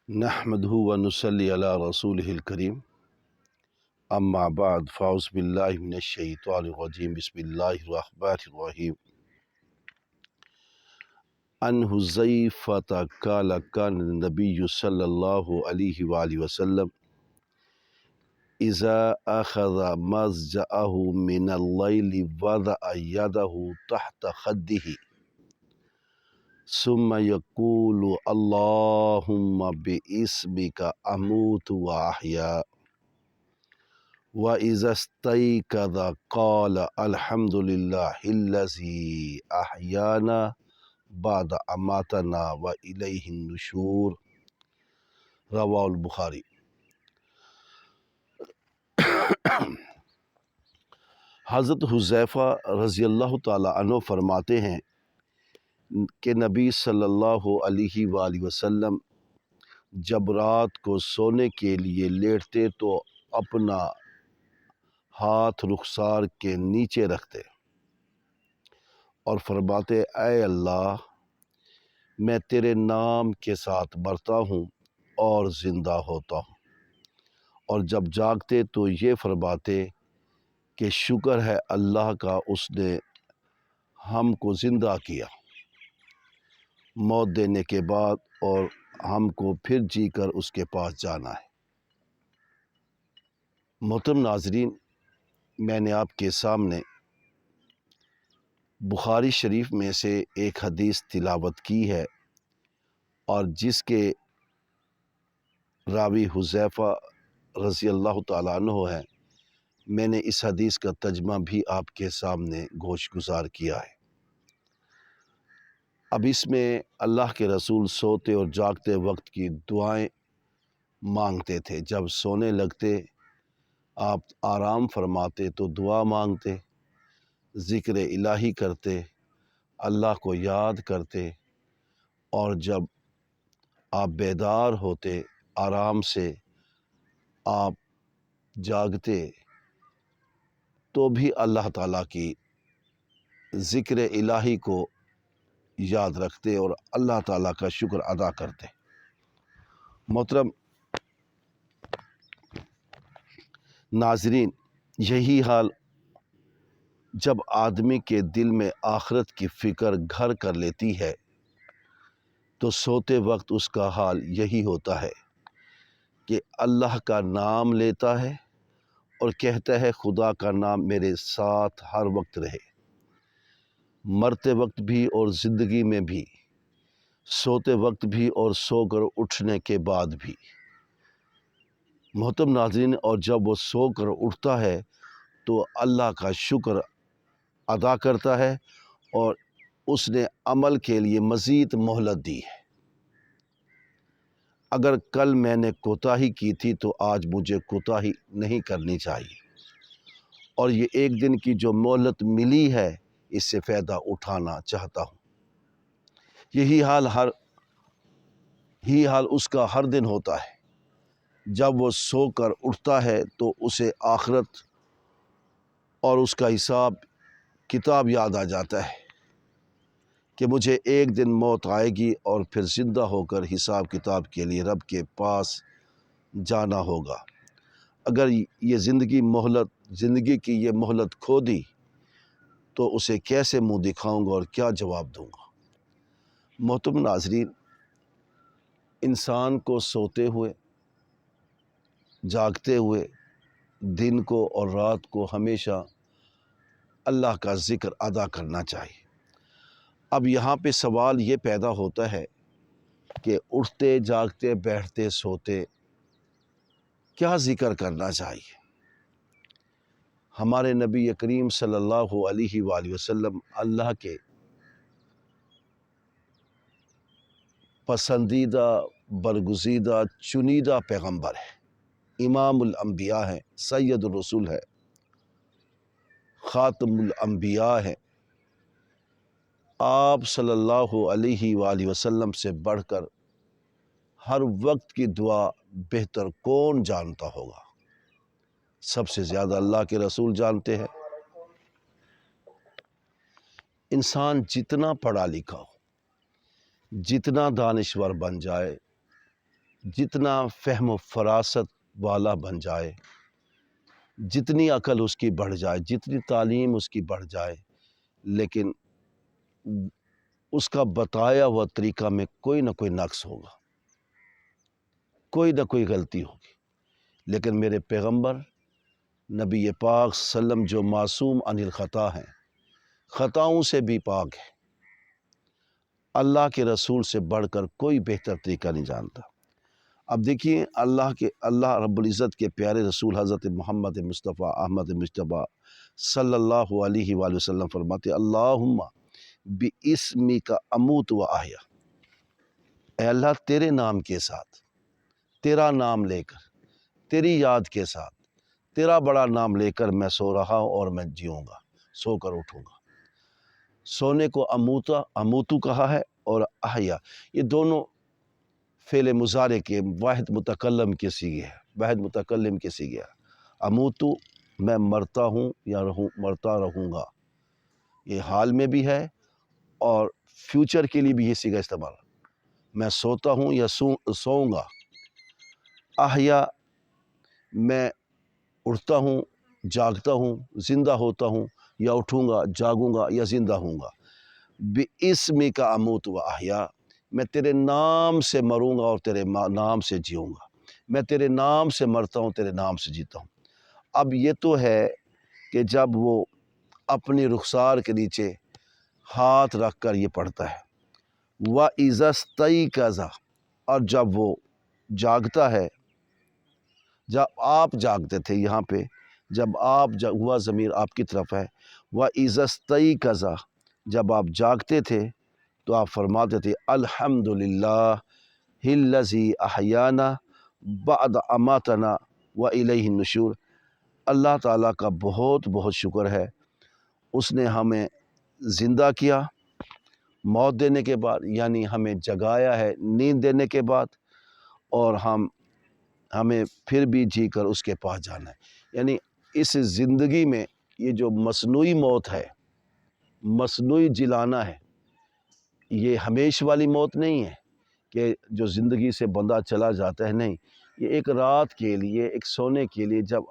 نحمده ونصلي على رسوله الكريم اما بعد فاعوذ باللہ من الشیطان الرجیم بسم اللہ الرحمن الرحیم عن حذیفہ قال كان النبی صلی اللہ علیہ وآلہ وسلم اذا اخذ مضجعه من اللیل وضع یده تحت خده ثم يقول اللهم باسمك اموت واحيا وَإِذَا اسْتَيْقَظَ قَالَ الْحَمْدُ لِلَّهِ الَّذِي أَحْيَانَا بَعْدَ أَمَاتَنَا وَإِلَيْهِ النُّشُورُ رواہ البخاری۔ حضرت حذیفہ رضی اللہ تعالی عنہ فرماتے ہیں کہ نبی صلی اللہ علیہ وآلہ وسلم جب رات کو سونے کے لیے لیٹتے تو اپنا ہاتھ رخسار کے نیچے رکھتے اور فرماتے اے اللہ میں تیرے نام کے ساتھ مرتا ہوں اور زندہ ہوتا ہوں، اور جب جاگتے تو یہ فرماتے کہ شکر ہے اللہ کا، اس نے ہم کو زندہ کیا موت دینے کے بعد اور ہم کو پھر جی کر اس کے پاس جانا ہے۔ محترم ناظرین، میں نے آپ کے سامنے بخاری شریف میں سے ایک حدیث تلاوت کی ہے اور جس کے راوی حذیفہ رضی اللہ تعالیٰ عنہ ہے۔ میں نے اس حدیث کا ترجمہ بھی آپ کے سامنے گوش گزار کیا ہے۔ اب اس میں اللہ کے رسول سوتے اور جاگتے وقت کی دعائیں مانگتے تھے۔ جب سونے لگتے آپ آرام فرماتے تو دعا مانگتے، ذکر الہی کرتے، اللہ کو یاد کرتے، اور جب آپ بیدار ہوتے آرام سے آپ جاگتے تو بھی اللہ تعالیٰ کی ذکر الہی کو یاد رکھتے اور اللہ تعالیٰ کا شکر ادا کرتے۔ محترم ناظرین، یہی حال جب آدمی کے دل میں آخرت کی فکر گھر کر لیتی ہے تو سوتے وقت اس کا حال یہی ہوتا ہے کہ اللہ کا نام لیتا ہے اور کہتا ہے خدا کا نام میرے ساتھ ہر وقت رہے، مرتے وقت بھی اور زندگی میں بھی، سوتے وقت بھی اور سو کر اٹھنے کے بعد بھی۔ محترم ناظرین، اور جب وہ سو کر اٹھتا ہے تو اللہ کا شکر ادا کرتا ہے اور اس نے عمل کے لیے مزید مہلت دی ہے۔ اگر کل میں نے کوتاہی کی تھی تو آج مجھے کوتاہی نہیں کرنی چاہیے، اور یہ ایک دن کی جو مہلت ملی ہے اس سے فائدہ اٹھانا چاہتا ہوں۔ یہی حال اس کا ہر دن ہوتا ہے۔ جب وہ سو کر اٹھتا ہے تو اسے آخرت اور اس کا حساب کتاب یاد آ جاتا ہے کہ مجھے ایک دن موت آئے گی اور پھر زندہ ہو کر حساب کتاب کے لیے رب کے پاس جانا ہوگا۔ اگر یہ زندگی کی یہ مہلت کھو دی تو اسے کیسے منہ دکھاؤں گا اور کیا جواب دوں گا؟ محترم ناظرین، انسان کو سوتے ہوئے جاگتے ہوئے دن کو اور رات کو ہمیشہ اللہ کا ذکر ادا کرنا چاہیے۔ اب یہاں پہ سوال یہ پیدا ہوتا ہے کہ اٹھتے جاگتے بیٹھتے سوتے کیا ذکر کرنا چاہیے؟ ہمارے نبی کریم صلی اللہ علیہ وآلہ وسلم اللہ کے پسندیدہ، برگزیدہ، چنیدہ پیغمبر ہیں، امام الانبیاء ہیں، سید الرسول ہے، خاتم الانبیاء ہیں۔ آپ صلی اللہ علیہ وآلہ وسلم سے بڑھ کر ہر وقت کی دعا بہتر کون جانتا ہوگا؟ سب سے زیادہ اللہ کے رسول جانتے ہیں۔ انسان جتنا پڑھا لکھا ہو، جتنا دانشور بن جائے، جتنا فہم و فراست والا بن جائے، جتنی عقل اس کی بڑھ جائے، جتنی تعلیم اس کی بڑھ جائے، لیکن اس کا بتایا ہوا طریقہ میں کوئی نہ کوئی نقص ہوگا، کوئی نہ کوئی غلطی ہوگی۔ لیکن میرے پیغمبر نبی پاک صلی اللہ علیہ وسلم جو معصوم عن الخطا ہیں، خطاؤں سے بھی پاک ہے، اللہ کے رسول سے بڑھ کر کوئی بہتر طریقہ نہیں جانتا۔ اب دیکھیے اللہ رب العزت کے پیارے رسول حضرت محمد مصطفیٰ احمد مجتبیٰ صلی اللہ علیہ وآلہ وسلم فرماتے اللہم بِاسْمِکَ اموت و احیا، اے اللہ تیرے نام کے ساتھ، تیرا نام لے کر، تیری یاد کے ساتھ، تیرا بڑا نام لے کر میں سو رہا ہوں اور میں جیوں گا، سو کر اٹھوں گا۔ سونے کو اموتو کہا ہے اور احیا، یہ دونوں فعل مضارع کے واحد متکلم کے سیغے ہے، واحد متکلم کے سیغے ہے۔ اموتو میں مرتا ہوں یا مرتا رہوں گا، یہ حال میں بھی ہے اور فیوچر کے لیے بھی یہ سیغہ استعمال، میں سوتا ہوں یا سوؤں گا۔ احیا میں اٹھتا ہوں، جاگتا ہوں، زندہ ہوتا ہوں، یا اٹھوں گا، جاگوں گا یا زندہ ہوں گا۔ بِاسْمِکَ اموت و احیا، میں تیرے نام سے مروں گا اور تیرے نام سے جیوں گا، میں تیرے نام سے مرتا ہوں، تیرے نام سے جیتا ہوں۔ اب یہ تو ہے کہ جب وہ اپنی رخسار کے نیچے ہاتھ رکھ کر یہ پڑھتا ہے وَإِذَا اسْتَيْقَظَ، اور جب وہ جاگتا ہے، جب آپ جاگتے تھے، یہاں پہ جب آپ ہوا ضمیر آپ کی طرف ہے، وَإِذَا اسْتَيْقَظَ، جب آپ جاگتے تھے تو آپ فرماتے تھے الحمدللہ الذی احیانا بعد اماتنا وإلیہ النشور، اللہ تعالیٰ کا بہت بہت شکر ہے، اس نے ہمیں زندہ کیا موت دینے کے بعد، یعنی ہمیں جگایا ہے نیند دینے کے بعد، اور ہمیں پھر بھی جی کر اس کے پاس جانا ہے۔ یعنی اس زندگی میں یہ جو مصنوعی موت ہے، مصنوعی جلانا ہے، یہ ہمیشہ والی موت نہیں ہے کہ جو زندگی سے بندہ چلا جاتا ہے، نہیں، یہ ایک رات کے لیے، ایک سونے کے لیے جب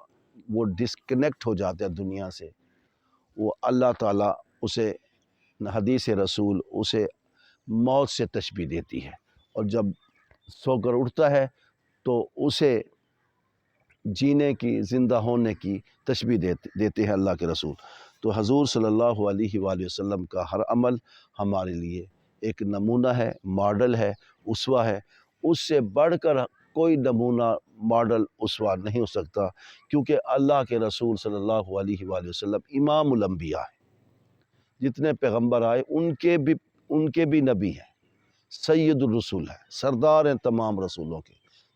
وہ ڈسکنیکٹ ہو جاتا ہے دنیا سے، وہ اللہ تعالیٰ اسے حدیث رسول اسے موت سے تشبیہ دیتی ہے، اور جب سو کر اٹھتا ہے تو اسے جینے کی، زندہ ہونے کی تشبیہ دیتے ہیں اللہ کے رسول۔ تو حضور صلی اللہ علیہ وآلہ وسلم کا ہر عمل ہمارے لیے ایک نمونہ ہے، ماڈل ہے، اسوہ ہے۔ اس سے بڑھ کر کوئی نمونہ، ماڈل، اسوہ نہیں ہو سکتا، کیونکہ اللہ کے رسول صلی اللہ علیہ وآلہ وسلم امام الانبیاء ہے۔ جتنے پیغمبر آئے ان کے بھی نبی ہیں، سید الرسول ہے، سردار ہیں تمام رسولوں کے۔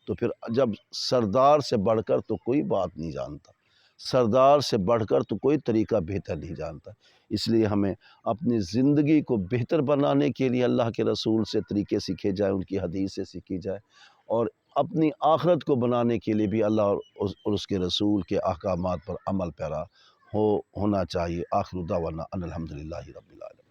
تو پھر جب سردار سے بڑھ کر تو کوئی بات نہیں جانتا، سردار سے بڑھ کر تو کوئی طریقہ بہتر نہیں جانتا۔ اس لیے ہمیں اپنی زندگی کو بہتر بنانے کے لیے اللہ کے رسول سے طریقے سیکھے جائیں، ان کی حدیث سے سیکھی جائے، اور اپنی آخرت کو بنانے کے لیے بھی اللہ اور اس کے رسول کے احکامات پر عمل پیرا ہونا چاہیے۔ آخر دعوانا ان الحمدللہ رب العالمین۔